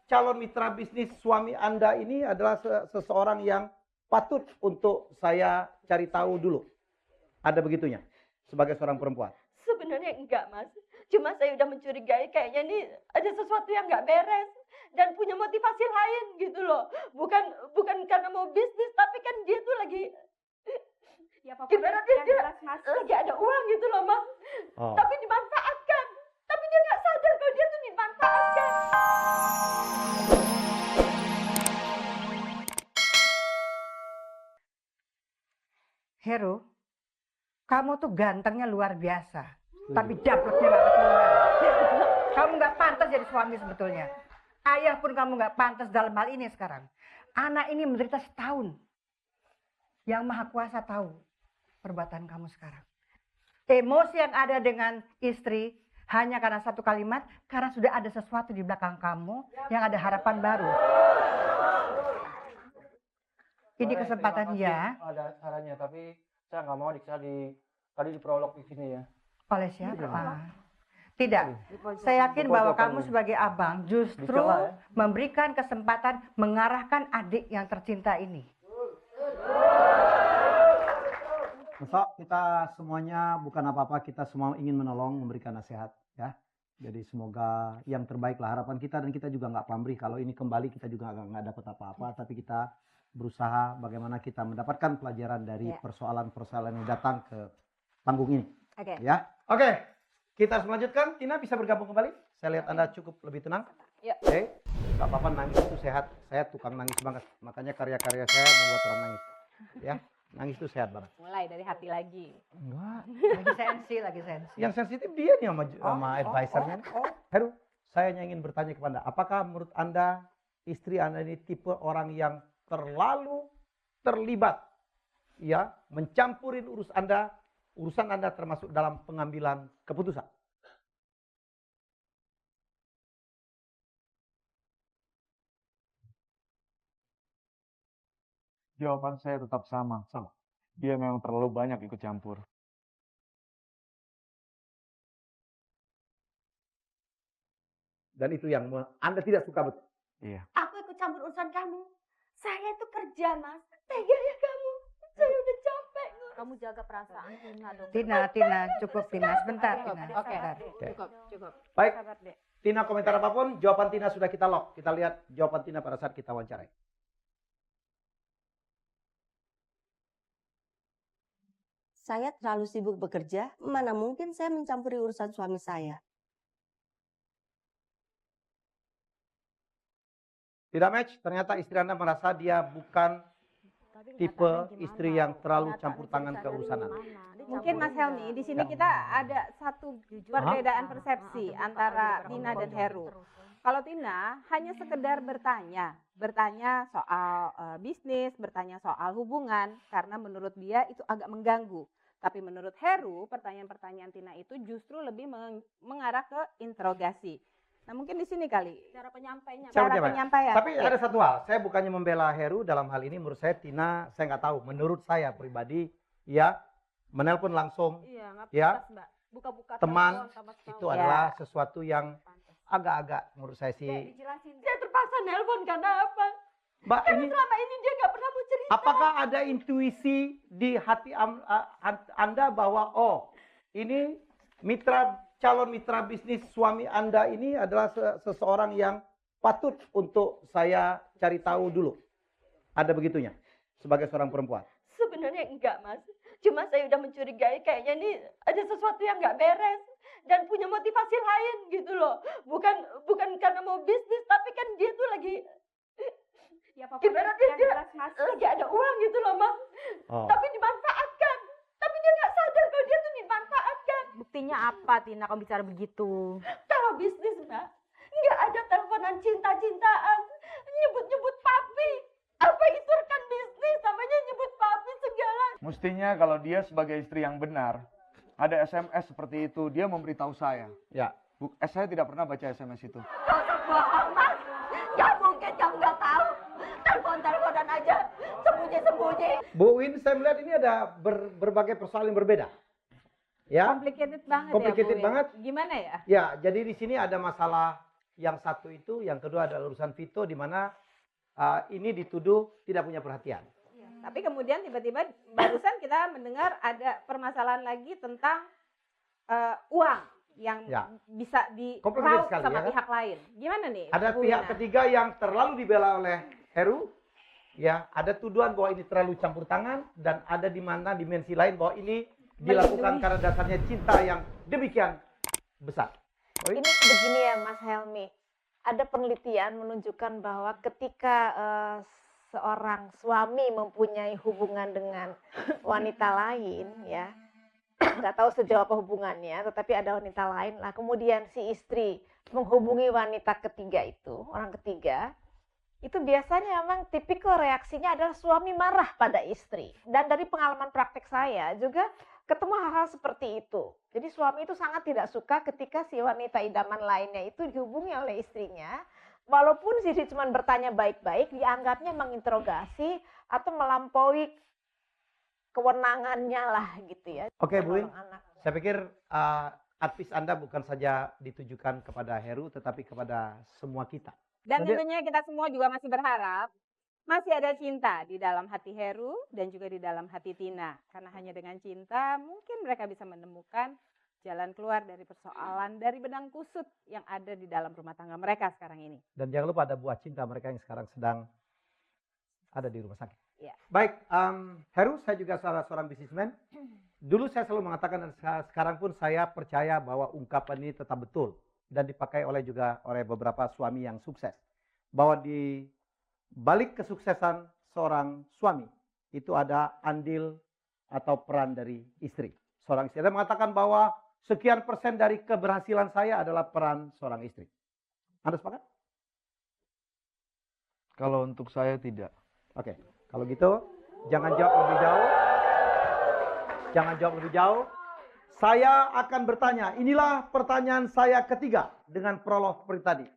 calon mitra bisnis suami Anda ini adalah seseorang yang patut untuk saya cari tahu dulu. Ada begitunya sebagai seorang perempuan? Sebenarnya enggak, Mas. Cuma saya udah mencurigai kayaknya nih ada sesuatu yang nggak beres dan punya motivasi lain gitu loh. Bukan karena mau bisnis, tapi kan dia tuh lagi Ya pokoknya ibaratnya yang dia jelas, Mas. lagi ada uang gitu loh, Mas. Oh. Tapi dimanfaatkan. Tapi dia nggak sadar kalau dia tuh dimanfaatkan. Heru, kamu tuh gantengnya luar biasa, tapi dapetnya nggak keturunan. Kamu nggak pantas jadi suami sebetulnya. Ayah pun kamu nggak pantas dalam hal ini sekarang. Anak ini menderita setahun. Yang Maha Kuasa tahu perbuatan kamu sekarang. Emosi yang ada dengan istri hanya karena satu kalimat, karena sudah ada sesuatu di belakang kamu yang ada harapan baru. Ini kesempatan ya. Ada caranya, tapi saya nggak mau dikira tadi diprolog di sini ya. Oleh siapa? Tidak. Saya yakin bahwa kamu sebagai abang justru memberikan kesempatan mengarahkan adik yang tercinta ini. Masa kita semuanya bukan apa-apa, kita semua ingin menolong, memberikan nasihat ya. Jadi semoga yang terbaik lah harapan kita, dan kita juga nggak pamrih kalau ini kembali kita juga nggak dapat apa-apa, tapi kita berusaha bagaimana kita mendapatkan pelajaran dari persoalan-persoalan yang datang ke panggung ini. Oke. Ya, oke. Kita harus melanjutkan. Tina bisa bergabung kembali. Saya lihat Anda cukup lebih tenang. Ya. Oke. Gak apa-apa, nangis itu sehat. Saya tukang nangis banget. Makanya karya-karya saya membuat orang nangis. Ya, nangis itu sehat banget. Mulai dari hati lagi. Enggak. Lagi sensi. Yang sensitif dia nih sama advisernya. Heru, saya hanya ingin bertanya kepada Anda, apakah menurut Anda istri Anda ini tipe orang yang terlalu terlibat, ya, mencampurin urusan Anda termasuk dalam pengambilan keputusan? Jawaban saya tetap sama. Dia memang terlalu banyak ikut campur. Dan itu yang Anda tidak suka, betul? Iya. Aku ikut campur urusan kamu. Saya itu kerja, Mas. Tega ya kamu. Saya udah capek. Kamu jaga perasaan Tina dong. Tina, cukup Tina. Sebentar, Tina. Oke. Sebentar. Cukup. Baik. Sabar, Dek. Tina komentar apapun, jawaban Tina sudah kita lock. Kita lihat jawaban Tina pada saat kita wawancarai. Saya terlalu sibuk bekerja, mana mungkin saya mencampuri urusan suami saya. Tidak match, ternyata istri Anda merasa dia bukan tipe istri yang terlalu campur tangan ke urusan Anda. Mungkin Mas Helmi, di sini kita ada satu perbedaan persepsi antara Tina dan Heru. Kalau Tina hanya sekedar bertanya soal bisnis, bertanya soal hubungan, karena menurut dia itu agak mengganggu. Tapi menurut Heru, pertanyaan-pertanyaan Tina itu justru lebih mengarah ke interogasi. Nah mungkin di sini kali cara penyampaian. Tapi ada satu hal, saya bukannya membela Heru dalam hal ini. Menurut saya Tina, saya nggak tahu. Menurut saya pribadi, ya menelpon langsung, ya buka-buka teman itu adalah sesuatu yang agak-agak menurut saya sih. Saya terpaksa nelpon karena apa? Mbak, Karena ini selama ini dia nggak pernah mau cerita. apakah ada intuisi di hati Anda bahwa ini calon mitra bisnis suami Anda ini adalah seseorang yang patut untuk saya cari tahu dulu? Ada begitunya sebagai seorang perempuan? Sebenarnya enggak, Mas. Cuma saya udah mencurigai kayaknya nih ada sesuatu yang nggak beres dan punya motivasi lain gitu loh. Bukan karena mau bisnis, tapi kan dia tuh lagi ibaratnya dia lagi ada uang gitu loh, Mas. Tapi dimanfaatkan. Tapi dia nggak sadar kalau dia tuh dimanfaatkan. Buktinya apa Tina kamu bicara begitu? Kalau bisnis, Mbak, nggak ada teleponan cinta-cintaan, nyebut-nyebut papi. Apa itu rekan bisnis? Namanya nyebut papi segala. Mestinya kalau dia sebagai istri yang benar, ada SMS seperti itu, dia memberitahu saya. Ya. Saya tidak pernah baca SMS itu. Bohong, Mas. Nggak mungkin kamu nggak tahu. Telepon-teleponan aja, sembunyi-sembunyi. Bu Win, saya melihat ini ada berbagai persoalan yang berbeda. Ya. Complicated banget Complicated ya, Bu. banget. Gimana ya? Ya, jadi di sini ada masalah yang satu itu, yang kedua adalah urusan Vito di mana ini dituduh tidak punya perhatian. Tapi kemudian tiba-tiba barusan kita mendengar ada permasalahan lagi tentang uang yang Ya. bisa Komplikated diraup sekali, sama ya kan? pihak lain. Gimana nih? Ada Bu pihak Wina? ketiga yang terlalu dibela oleh Heru. Ya, ada tuduhan bahwa ini terlalu campur tangan dan ada di mana dimensi lain bahwa ini dilakukan Melindungi. karena dasarnya cinta yang demikian besar. Oi? Ini begini ya Mas Helmi, ada penelitian menunjukkan bahwa ketika seorang suami mempunyai hubungan dengan wanita lain ya, nggak tahu sejauh apa hubungannya, tetapi ada wanita lain lah, kemudian si istri menghubungi wanita ketiga itu, orang ketiga, itu biasanya memang tipikal reaksinya adalah suami marah pada istri. Dan dari pengalaman praktek saya juga ketemu hal-hal seperti itu. Jadi suami itu sangat tidak suka ketika si wanita idaman lainnya itu dihubungi oleh istrinya. Walaupun si istri cuma bertanya baik-baik, dianggapnya menginterogasi atau melampaui kewenangannya lah gitu ya. Oke, Bu Win. Menolong anak. Saya pikir advice Anda bukan saja ditujukan kepada Heru tetapi kepada semua kita. Dan Jadi- tentunya kita semua juga masih berharap masih ada cinta di dalam hati Heru dan juga di dalam hati Tina. Karena hanya dengan cinta mungkin mereka bisa menemukan jalan keluar dari persoalan, dari benang kusut yang ada di dalam rumah tangga mereka sekarang ini. Dan jangan lupa ada buah cinta mereka yang sekarang sedang ada di rumah sakit. Ya. Baik, Heru, saya juga salah seorang bisnismen. Dulu saya selalu mengatakan dan sekarang pun saya percaya bahwa ungkapan ini tetap betul dan dipakai oleh beberapa suami yang sukses. Bahwa di balik kesuksesan seorang suami itu ada andil atau peran dari istri. Seorang istri. Dia mengatakan bahwa sekian persen dari keberhasilan saya adalah peran seorang istri. Anda sepakat? Kalau untuk saya tidak. Oke, kalau gitu jangan jawab lebih jauh. Jangan jawab lebih jauh. Saya akan bertanya, inilah pertanyaan saya ketiga dengan prolog seperti tadi.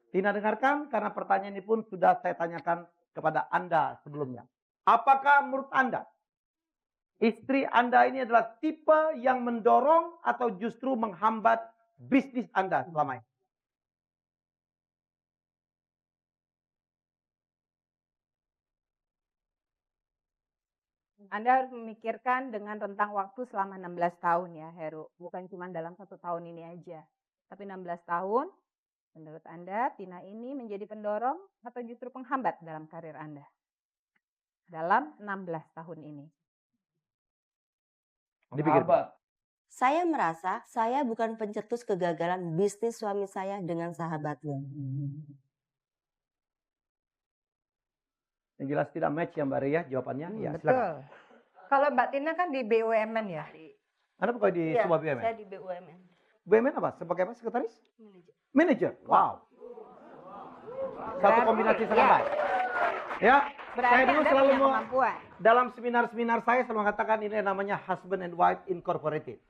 Tina dengarkan karena pertanyaan ini pun sudah saya tanyakan kepada Anda sebelumnya. Apakah menurut Anda istri Anda ini adalah tipe yang mendorong atau justru menghambat bisnis Anda selama ini? Anda harus memikirkan dengan rentang waktu selama 16 tahun ya Heru. Bukan cuma dalam 1 tahun ini aja. Tapi 16 tahun, menurut Anda Tina ini menjadi pendorong atau justru penghambat dalam karir Anda? Dalam 16 tahun ini. Dipikir. Menghambat. Saya merasa saya bukan pencetus kegagalan bisnis suami saya dengan sahabatnya. Yang jelas tidak match ya Mbak Ria jawabannya. Ya, Betul. silakan. Kalau Mbak Tina kan di BUMN ya. Anda pokoknya di Iya, sebuah BUMN? saya di BUMN. BUMN apa? Sebagai apa? Sekretaris? Manajer. Manager. Wow. Satu kombinasi sangat baik. Ya, Berarti saya dulu Anda selalu punya kemampuan. dalam seminar-seminar saya selalu mengatakan ini namanya husband and wife incorporated.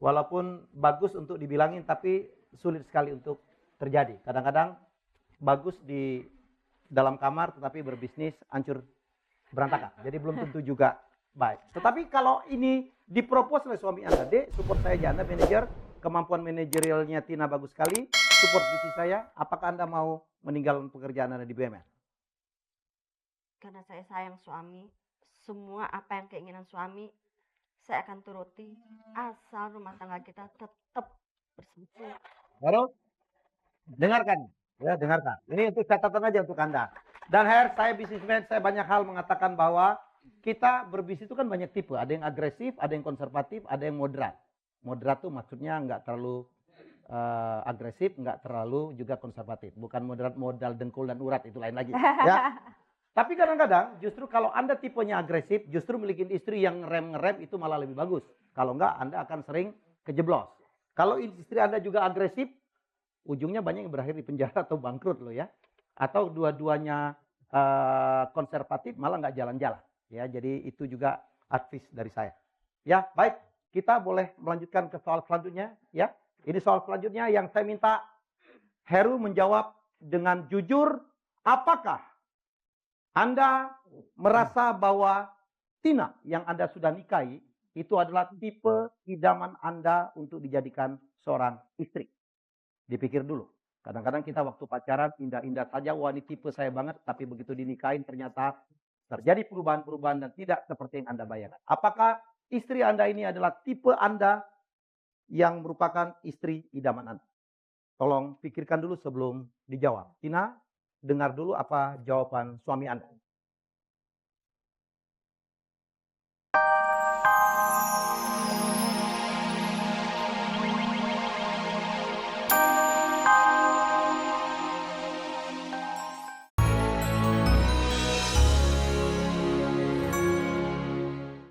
Walaupun bagus untuk dibilangin tapi sulit sekali untuk terjadi. Kadang-kadang bagus di dalam kamar tetapi berbisnis hancur berantakan. Jadi belum tentu juga baik. Tetapi kalau ini dipropos oleh suami Anda, Dek, support saya aja, Anda manajer, kemampuan manajerialnya Tina bagus sekali, support bisnis saya, apakah Anda mau meninggalkan pekerjaan Anda di BUMN? Karena saya sayang suami, semua apa yang keinginan suami, saya akan turuti. Asal rumah tangga kita tetap bersatu. Baru dengarkan, ya dengarkan. Ini untuk catatan aja untuk Anda. Dan Her, saya bisnismen, saya banyak hal mengatakan bahwa kita berbisnis itu kan banyak tipe. Ada yang agresif, ada yang konservatif, ada yang moderat. Moderat tuh maksudnya nggak terlalu agresif, nggak terlalu juga konservatif. Bukan moderat modal dengkul dan urat, itu lain lagi. Ya. Tapi kadang-kadang justru kalau Anda tipenya agresif, justru memiliki istri yang ngerem-ngerem itu malah lebih bagus. Kalau enggak, Anda akan sering kejeblos. Kalau istri Anda juga agresif, ujungnya banyak yang berakhir di penjara atau bangkrut loh ya. Atau dua-duanya konservatif malah nggak jalan-jalan. Ya, jadi itu juga advice dari saya. Ya, baik. Kita boleh melanjutkan ke soal selanjutnya. Ya, ini soal selanjutnya yang saya minta Heru menjawab dengan jujur. Apakah Anda merasa bahwa Tina yang Anda sudah nikahi itu adalah tipe idaman Anda untuk dijadikan seorang istri? Dipikir dulu. Kadang-kadang kita waktu pacaran indah-indah saja, wah ini tipe saya banget, tapi begitu dinikahin ternyata terjadi perubahan-perubahan dan tidak seperti yang Anda bayangkan. Apakah istri Anda ini adalah tipe Anda yang merupakan istri idaman Anda? Tolong pikirkan dulu sebelum dijawab. Tina, dengar dulu apa jawaban suami Anda.